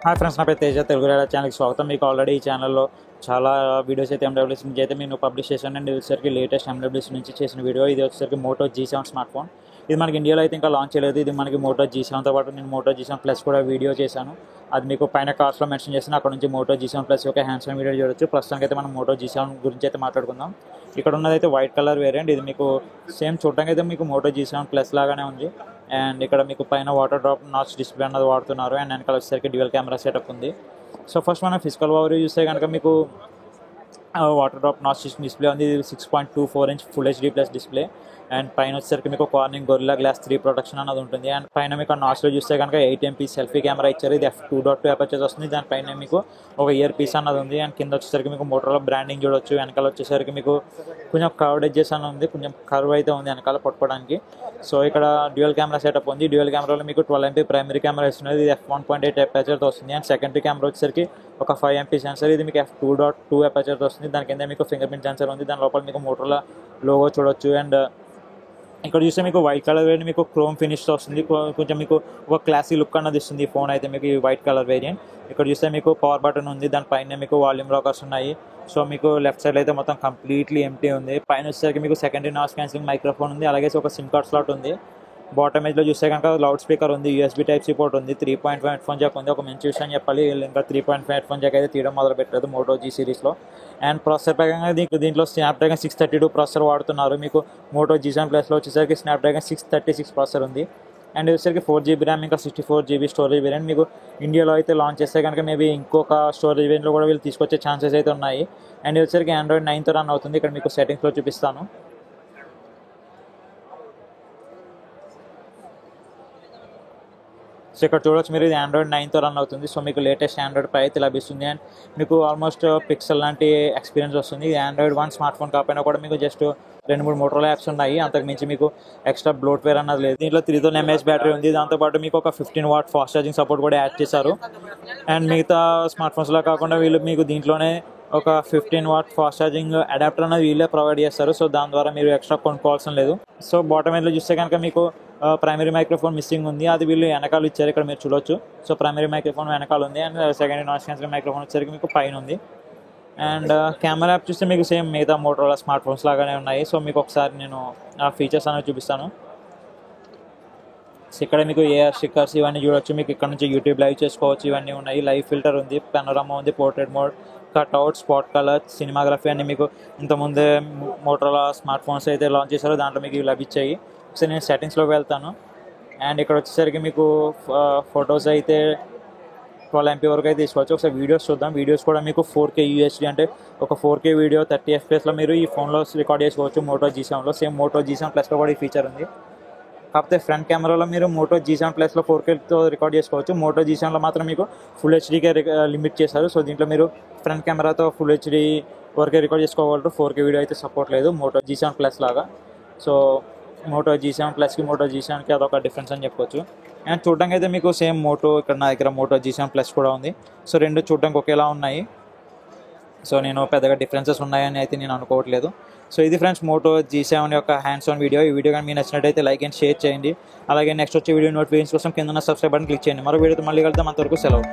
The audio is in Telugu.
హాయ్ ఫ్రెండ్స్, నా పేరు తేజ. తెలుగు రైడర్ ఛానల్కి స్వాగతం. మీకు ఆల్రెడీ ఈ ఛానల్లో చాలా వీడియోస్ అయితే ఎండబ్ల్యూఎస్ నుంచి అయితే నేను పబ్లిష్ చేశాను. అండ్ ఇది వచ్చేసరికి లేటెస్ట్ ఎండబ్ల్యూఎస్ నుంచి చేసిన వీడియో. ఇది వచ్చేసరికి మోటో G7 స్మార్ట్ ఫోన్. ఇది మనకి ఇండియాలో అయితే ఇంకా లాంచ్ చేయలేదు. ఇది మనకి మోటో G7తో పాటు నేను మోటో G7 ప్లస్ కూడా వీడియో చేశాను. అది మీకు పైన కార్డ్స్లో మెన్షన్ చేసిన అక్కడ నుంచి మోటో G7 ప్లస్ యొక్క హ్యాండ్స్ ఆన్ వీడియో చూడొచ్చు. ప్రస్తుతానికి అయితే మనం మోటో G7 గురించి అయితే మాట్లాడుకుందాం. ఇక్కడ ఉన్నదైతే వైట్ కలర్ వేరియంట్. ఇది మీకు సేమ్ చూడటానికి అయితే మీకు మోటో G7 ప్లస్ లాగానే ఉంది. అండ్ ఇక్కడ మీకు పైన వాటర్ డ్రాప్ నాచ్ డిస్ప్లే అన్నది వాడుతున్నారు. అండ్ వెనకాల వచ్చేసరికి డ్యూయల్ కెమెరా సెటప్ ఉంది. సో ఫస్ట్ మనం ఫిజికల్ ఓవర్ చూస్తే కనుక మీకు వాటర్ డ్రాప్ నాచ్ డిస్ప్లే ఉంది. ఇది 6.24 inch full HD plus display. And పైన వచ్చేసరికి మీకు కార్నింగ్ గొరిల్లా గ్లాస్ 3 ప్రొటెక్షన్ అన్నది ఉంటుంది. అండ్ పైన మీకు నాచ్లో చూస్తే కనుక 8 MP సెల్ఫీ కెమెరా ఇచ్చారు. ఇది f2.2 అపర్చర్ వస్తుంది. దానిపైన మీకు ఒక ఇయర్ పీస్ అన్నది ఉంది. అండ్ కింద వచ్చేసరికి మీకు మోటోలో బ్రాండింగ్ చూడొచ్చు. వెనకాల వచ్చేసరికి మీకు కొంచెం కర్వ్డ్ ఎడ్జెస్ అని ఉంది, కొంచెం కర్వ్ అయితే ఉంది వెనకాల పట్టుకోవడానికి. సో ఇక్కడ డ్యూయల్ కెమెరా సెటప్ ఉంది. డ్యూయల్ కెమెరాలో మీకు 12 MP ప్రైమరీ కెమెరా ఇస్తున్నది. ఇది f1.8 అపర్చర్తో వస్తుంది. అండ్ సెకండరీ కెమెరా వచ్చేసరికి ఒక 5 MP సెన్సర్. ఇది మీకు f2.2 అపర్చర్తో వస్తుంది. దాని కింద మీకు ఫింగర్ ప్రింట్ సెన్సర్ ఉంది. దాని లోపల మీకు మోటోలా లోగో చూడొచ్చు. అండ్ ఇక్కడ చూస్తే మీకు వైట్ కలర్ వేరియంట్ మీకు క్రోమ్ ఫినిష్తో వస్తుంది. కొంచెం మీకు ఒక క్లాసీ లుక్ అన్నది ఇస్తుంది ఈ ఫోన్ అయితే మీకు ఈ వైట్ కలర్ వేరియంట్. ఇక్కడ చూస్తే మీకు పవర్ బటన్ ఉంది. దానిపైన మీకు వాల్యూమ్ లాకర్స్ ఉన్నాయి. సో మీకు లెఫ్ట్ సైడ్ అయితే మొత్తం కంప్లీట్లీ ఎంటీ ఉంది. పైన వచ్చేసరికి మీకు సెకండరీ నాయిస్ క్యాన్సిలింగ్ మైక్రోఫోన్ ఉంది. అలాగే ఒక సిమ్ కార్డ్ స్లాట్ ఉంది. బాటమ్ ఏజ్లో చూస్తే కనుక లౌడ్ స్పీకర్ ఉంది. USB Type-C పోర్ట్ ఉంది. 3.5 హెడ్ ఫోన్ జాక్ ఉంది. ఒక మంచి విషయం చెప్పాలి, ఇంకా 3.5 హెడ్ ఫోన్ జాక్ అయితే తీయడం మొదలు పెట్టలేదు మోటో G సిరీస్లో. అండ్ ప్రాసెసర్ పరంగా దీంట్లో Snapdragon 632 ప్రాసెసర్ వాడుతున్నారు. మీకు మోటో G7 ప్లస్లో వచ్చేసరికి Snapdragon 636 ప్రాసెసర్ ఉంది. అండ్ వచ్చేసరికి 4GB ర్యామ్ ఇంకా 64GB స్టోరేజ్ వేరియంట్. మీకు ఇండియాలో అయితే లాంచ్ చేస్తే కనుక మేబీ ఇంకొక స్టోరేజ్ వేరియంట్లో కూడా వీళ్ళు తీసుకొచ్చే ఛాన్సెస్ అయితే ఉన్నాయి. అండ్ వచ్చేసరికి Android 9తో రన్ అవుతుంది. ఇక్కడ మీకు సెట్టింగ్స్లో చూపిస్తాను. సో ఇక్కడ చూడొచ్చు మీరు, ఇది Android 9తో రన్ అవుతుంది. సో మీకు లేటెస్ట్ Android పై అయితే లభిస్తుంది. అండ్ మీకు ఆల్మోస్ట్ పిక్సెల్ లాంటి ఎక్స్పీరియన్స్ వస్తుంది. ఇది Android 1 స్మార్ట్ ఫోన్ కాకపోయినా కూడా మీకు జస్ట్ 2-3 Motorola యాప్స్ ఉన్నాయి. అంతకు మించి మీకు ఎక్స్ట్రా బ్లోట్వేర్ అన్నది లేదు. దీంట్లో 3000 mAh బ్యాటరీ ఉంది. దాంతోపాటు మీకు ఒక 15 watt ఫాస్ట్ ఛార్జింగ్ సపోర్ట్ కూడా యాడ్ చేశారు. అండ్ మిగతా స్మార్ట్ ఫోన్స్లో కాకుండా వీళ్ళు మీకు దీంట్లోనే ఒక 15 watt ఫాస్ట్ ఛార్జింగ్ అడాప్టర్ అనేది వీళ్ళే ప్రొవైడ్ చేస్తారు. సో దాని ద్వారా మీరు ఎక్స్ట్రా కొనుక్కోవాల్సిన లేదు. సో బాటమ్ ఎండ్లో చూస్తే కనుక మీకు ప్రైమరీ మైక్రోఫోన్ మిస్సింగ్ ఉంది. అది వీళ్ళు వెనకాల ఇచ్చారు, ఇక్కడ మీరు చూడొచ్చు. సో ప్రైమరీ మైక్రోఫోన్ వెనకాల ఉంది. And secondary noise cancelling microphone వచ్చేసరికి మీకు పైన ఉంది. అండ్ కెమెరా యాప్ చూస్తే మీకు సేమ్ మిగతా మోటోరోలా స్మార్ట్ ఫోన్స్ లాగానే ఉన్నాయి. సో మీకు ఒకసారి నేను ఆ ఫీచర్స్ అనేవి చూపిస్తాను. సో ఇక్కడ మీకు AR స్టిక్కర్స్ ఇవన్నీ చూడొచ్చు. మీకు ఇక్కడ నుంచి యూట్యూబ్ లైవ్ చేసుకోవచ్చు. ఇవన్నీ ఉన్నాయి. లైవ్ ఫిల్టర్ ఉంది, పెనోరామా ఉంది, portrait mode, cutout, spot colour, cinematography అన్ని మీకు ఇంతకుముందే మోటోరోలా స్మార్ట్ ఫోన్స్ అయితే లాంచ్ చేశారో దాంట్లో మీకు ఇవి లభించాయి. సో నేను సెట్టింగ్స్లోకి వెళ్తాను. అండ్ ఇక్కడ వచ్చేసరికి మీకు ఫొటోస్ అయితే 12 MP వరకు అయితే తీసుకోవచ్చు. ఒకసారి వీడియోస్ చూద్దాం. వీడియోస్ కూడా మీకు 4K UHD అంటే ఒక 4K వీడియో 30 FPS మీరు ఈ ఫోన్లో రికార్డ్ చేసుకోవచ్చు. మోటో G7లో సేమ్ మోటో G7 ప్లస్లో కూడా ఈ ఫీచర్ ఉంది. కాకపోతే ఫ్రంట్ కెమెరాలో మీరు మోటో G7 ప్లస్లో 4Kతో రికార్డ్ చేసుకోవచ్చు. మోటో G7లో మాత్రం మీకు ఫుల్ హెచ్డీకే లిమిట్ చేశారు. సో దీంట్లో మీరు ఫ్రంట్ కెమెరాతో ఫుల్ హెచ్డీ వరకే రికార్డ్ చేసుకోగలరు. 4K వీడియో అయితే సపోర్ట్ లేదు మోటో G7 ప్లస్ లాగా. సో మోటో G7 ప్లస్కి మోటో G7కి అదొక డిఫరెన్స్ అని చెప్పొచ్చు. అండ్ చూడడానికి అయితే మీకు సేమ్ మోటో, ఇక్కడ నా దగ్గర మోటో G7 ప్లస్ కూడా ఉంది. సో రెండు చూడడానికి ఒకేలా ఉన్నాయి. సో నేను పెద్దగా డిఫరెన్సెస్ ఉన్నాయని అయితే నేను అనుకోవట్లేదు. సో ఇది ఫ్రెండ్స్ మోటో G7 యొక్క హ్యాండ్స్ ఆన్ వీడియో. ఈ వీడియో కానీ మీకు నచ్చినట్టయితే లైక్ అండ్ షేర్ చేయండి. అలాగే నెక్స్ట్ వచ్చే వీడియో నోటిఫికేషన్స్ కోసం కింద సబ్స్క్రైబ్ బటన్ క్లిక్ చేయండి. మరో వీడియోతో మళ్ళీ కలుద్దాం. అంతవరకు సెలవు.